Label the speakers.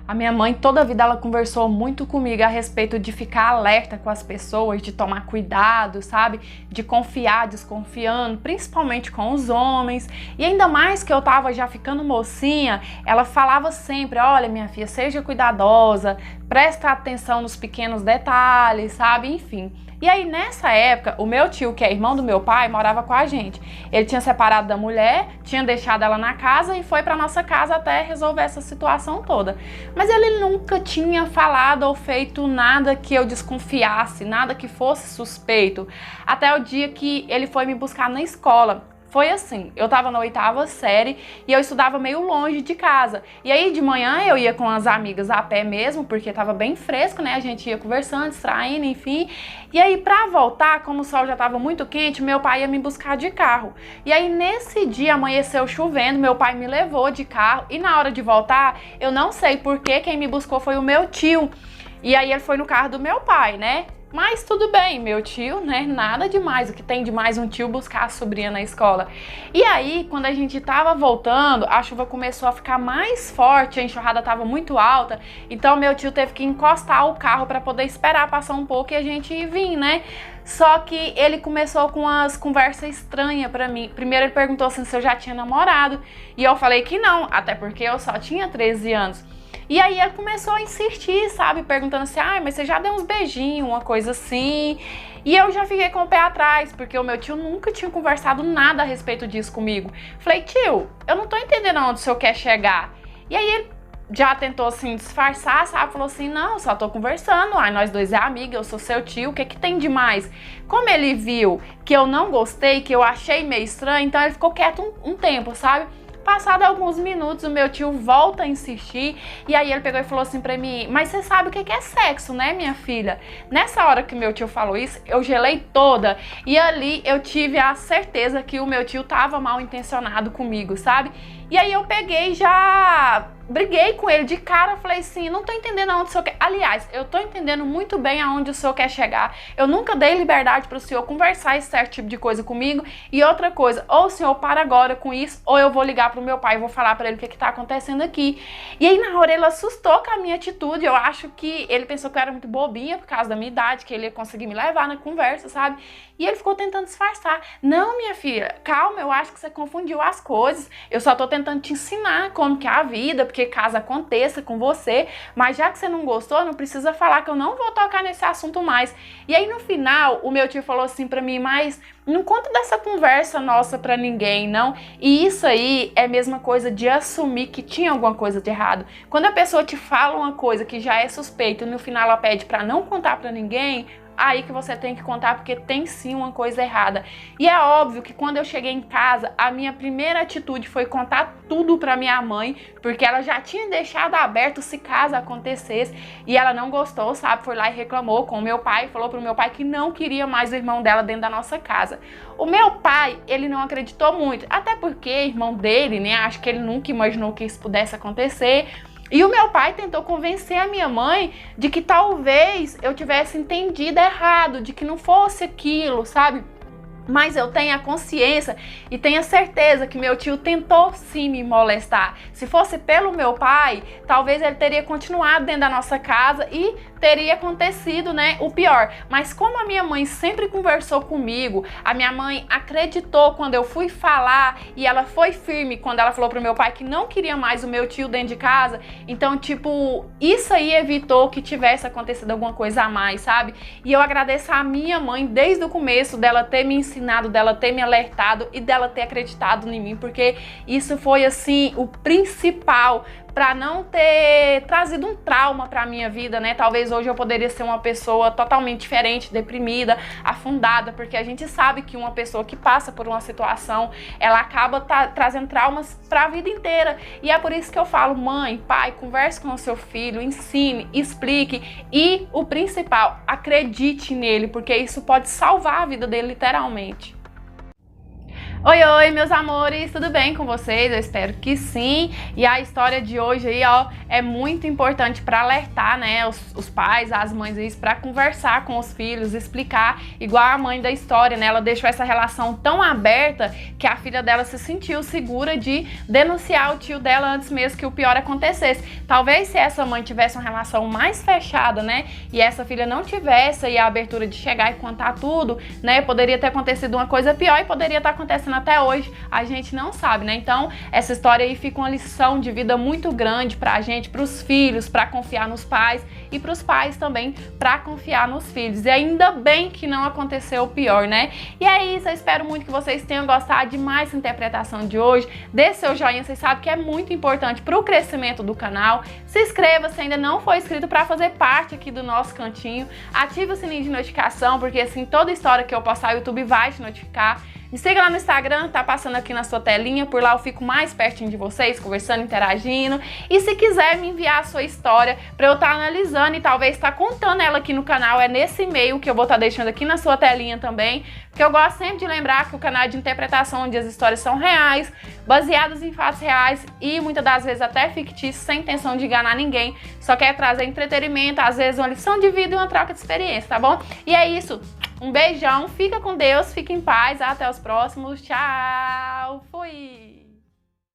Speaker 1: A minha mãe, toda a vida, ela conversou muito comigo a respeito de ficar alerta com as pessoas, de tomar cuidado, sabe? De confiar, desconfiando, principalmente com os homens. E ainda mais que eu tava já ficando mocinha, ela falava sempre, olha, minha filha, seja cuidadosa, presta atenção nos pequenos detalhes, sabe? Enfim. E aí, nessa época, o meu tio, que é irmão do meu pai, morava com a gente. Ele tinha separado da mulher, tinha deixado ela na casa e foi pra nossa casa até resolver essa situação toda. Mas ele nunca tinha falado ou feito nada que eu desconfiasse, nada que fosse suspeito. Até o dia que ele foi me buscar na escola. Foi assim, eu tava na 8ª série e eu estudava meio longe de casa. E aí de manhã eu ia com as amigas a pé mesmo, porque tava bem fresco, né? A gente ia conversando, distraindo, enfim. E aí pra voltar, como o sol já tava muito quente, meu pai ia me buscar de carro. E aí nesse dia amanheceu chovendo, meu pai me levou de carro e na hora de voltar, eu não sei porque quem me buscou foi o meu tio. E aí ele foi no carro do meu pai, né? Mas tudo bem, meu tio, né? Nada demais. O que tem de mais um tio buscar a sobrinha na escola? E aí, quando a gente tava voltando, a chuva começou a ficar mais forte, a enxurrada tava muito alta. Então, meu tio teve que encostar o carro para poder esperar passar um pouco e a gente vir, né? Só que ele começou com umas conversas estranhas pra mim. Primeiro ele perguntou assim, se eu já tinha namorado. E eu falei que não, até porque eu só tinha 13 anos. E aí ele começou a insistir, sabe? Perguntando assim, mas você já deu uns beijinhos, uma coisa assim. E eu já fiquei com o pé atrás, porque o meu tio nunca tinha conversado nada a respeito disso comigo. Falei, tio, eu não tô entendendo onde o senhor quer chegar. E aí ele já tentou assim disfarçar, sabe? Falou assim, não, só tô conversando, nós dois é amiga, eu sou seu tio, o que que tem de mais? Como ele viu que eu não gostei, que eu achei meio estranho, então ele ficou quieto um tempo, sabe? Passado alguns minutos, o meu tio volta a insistir e aí ele pegou e falou assim pra mim, mas você sabe o que é sexo, né, minha filha? Nessa hora que meu tio falou isso, eu gelei toda e ali eu tive a certeza que o meu tio tava mal intencionado comigo, sabe? E aí eu peguei e já briguei com ele de cara, falei assim, não tô entendendo aonde o senhor quer... Aliás, eu tô entendendo muito bem aonde o senhor quer chegar. Eu nunca dei liberdade pro senhor conversar esse certo tipo de coisa comigo. E outra coisa, ou o senhor para agora com isso, ou eu vou ligar pro meu pai e vou falar pra ele o que tá acontecendo aqui. E aí na hora ele assustou com a minha atitude. Eu acho que ele pensou que eu era muito bobinha por causa da minha idade, que ele ia conseguir me levar na conversa, sabe? E ele ficou tentando disfarçar. Não, minha filha, calma, eu acho que você confundiu as coisas. Eu só tô tentando te ensinar como que é a vida, porque caso aconteça com você, mas já que você não gostou, não precisa falar que eu não vou tocar nesse assunto mais. E aí no final, o meu tio falou assim pra mim, mas não conta dessa conversa nossa pra ninguém, não. E isso aí é a mesma coisa de assumir que tinha alguma coisa de errado. Quando a pessoa te fala uma coisa que já é suspeita e no final ela pede pra não contar pra ninguém, aí que você tem que contar, porque tem sim uma coisa errada. E é óbvio que quando eu cheguei em casa, a minha primeira atitude foi contar tudo pra minha mãe, porque ela já tinha deixado aberto se caso acontecesse, e ela não gostou, sabe? Foi lá e reclamou com o meu pai, falou pro meu pai que não queria mais o irmão dela dentro da nossa casa. O meu pai, ele não acreditou muito, até porque irmão dele, né, acho que ele nunca imaginou que isso pudesse acontecer. E o meu pai tentou convencer a minha mãe de que talvez eu tivesse entendido errado, de que não fosse aquilo, sabe? Mas eu tenho a consciência e tenho a certeza que meu tio tentou sim me molestar. Se fosse pelo meu pai, talvez ele teria continuado dentro da nossa casa e teria acontecido, né, o pior. Mas como a minha mãe sempre conversou comigo, a minha mãe acreditou quando eu fui falar e ela foi firme quando ela falou pro meu pai que não queria mais o meu tio dentro de casa. Então, tipo, isso aí evitou que tivesse acontecido alguma coisa a mais, sabe? E eu agradeço a minha mãe desde o começo dela ter me ensinado, dela ter me alertado e dela ter acreditado em mim, porque isso foi assim o principal para não ter trazido um trauma para minha vida, né? Talvez hoje eu poderia ser uma pessoa totalmente diferente, deprimida, afundada, porque a gente sabe que uma pessoa que passa por uma situação, ela acaba trazendo traumas para a vida inteira. E é por isso que eu falo, mãe, pai, converse com o seu filho, ensine, explique e o principal, acredite nele, porque isso pode salvar a vida dele literalmente. Oi, oi, meus amores, tudo bem com vocês? Eu espero que sim. E a história de hoje aí, ó, é muito importante para alertar, né, os pais, as mães aí, para conversar com os filhos, explicar, igual a mãe da história, né? Ela deixou essa relação tão aberta que a filha dela se sentiu segura de denunciar o tio dela antes mesmo que o pior acontecesse. Talvez se essa mãe tivesse uma relação mais fechada, né, e essa filha não tivesse aí a abertura de chegar e contar tudo, né, poderia ter acontecido uma coisa pior e poderia estar acontecendo até hoje, a gente não sabe, né? Então, essa história aí fica uma lição de vida muito grande pra gente, pros filhos, pra confiar nos pais e pros pais também pra confiar nos filhos. E ainda bem que não aconteceu o pior, né? E é isso, eu espero muito que vocês tenham gostado de mais essa interpretação de hoje. Dê seu joinha, vocês sabem que é muito importante pro crescimento do canal. Se inscreva se ainda não for inscrito pra fazer parte aqui do nosso cantinho. Ative o sininho de notificação, porque assim, toda história que eu postar, o YouTube vai te notificar. Me siga lá no Instagram, tá passando aqui na sua telinha, por lá eu fico mais pertinho de vocês, conversando, interagindo. E se quiser me enviar a sua história pra eu estar analisando e talvez estar contando ela aqui no canal, é nesse e-mail que eu vou estar deixando aqui na sua telinha também, porque eu gosto sempre de lembrar que o canal é de interpretação, onde as histórias são reais, baseadas em fatos reais e muitas das vezes até fictícios, sem intenção de enganar ninguém, só quer trazer entretenimento, às vezes uma lição de vida e uma troca de experiência, tá bom? E é isso. Um beijão, fica com Deus, fica em paz, até os próximos, tchau, fui!